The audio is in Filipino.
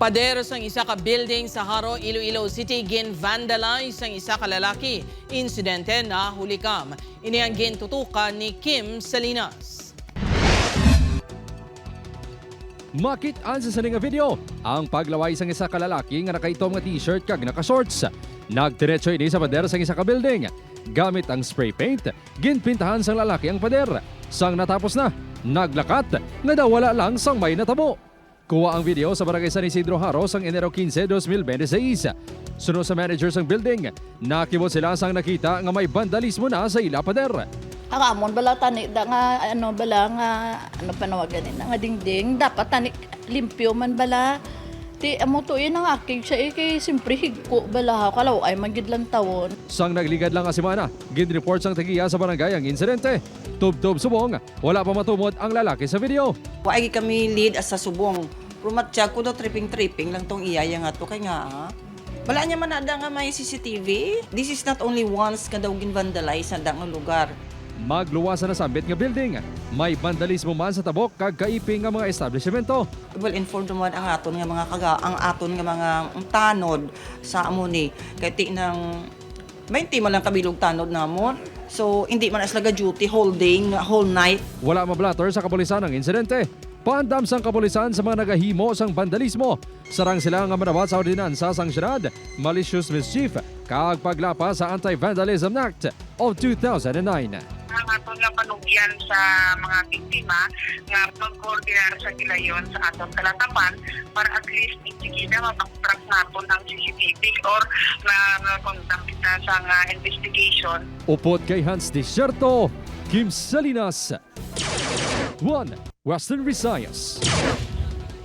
Pader sang isa ka building sa Haro, Iloilo City gin-vandalize ang isa ka lalaki. Insidente na hulikam. Ini ang gintutukan ni Kim Salinas. Makit-an sa nga video ang paglaway sang isa ka lalaki nga nakaitom nga t-shirt kag naka-shorts. Nagdiretso ini sa pader sang isa ka building. Gamit ang spray paint, ginpintahan sang lalaki ang pader. Sang natapos na, naglakat nga daw wala lang sang may natabo. Kuha ang video sa barangay San Isidro Haro sang Enero 15, 2026. Sunod sa manager sang building, nakibot sila sang nakita nga may vandalismo na sa ila pader. Amon bala tani da nga panawagan nila nga dingding dapat tani limpyo man bala. Ti amo to yun ang aking siya kay simpre higko bala kalaw ay magidlang tawon. Sang nagligad lang asimana, gin-report sang tagiya sa barangay ang insidente. Tub-tub subong, wala pa matumod ang lalaki sa video. Waay kami lead as sa subong. Rumatya ko daw tripping lang tong iyaya nga to kay nga. Wala niya man ada nga may CCTV. This is not only once nga daw gin-vandalize na nga lugar. Magluwasan na sambit nga building. May vandalismo man sa tabok kag kaiping nga mga establishmento. Well informed naman ang aton nga mga mga tanod sa amoni kay ti nang 20 man lang kabilog tanod namon. So hindi man aslaga duty whole day, whole night. Wala mablatter sa kapulisan ang insidente. Paandam sang kapulisan sa mga nagahimo sang vandalismo. Sarang sila nga manawat sa ordinansa sang syudad, malicious mischief, kag paglapa sa Anti-Vandalism Act of 2009. Ang aton nga panugyan sa mga biktima nga pag-coordinar sa gilayon sa aton kalatapan para at least itigida mabacktrack naton ang CCTV or ma-conduct kita sa investigation. Upot kay Hans Desierto, Kim Salinas, 1 Western Visayas.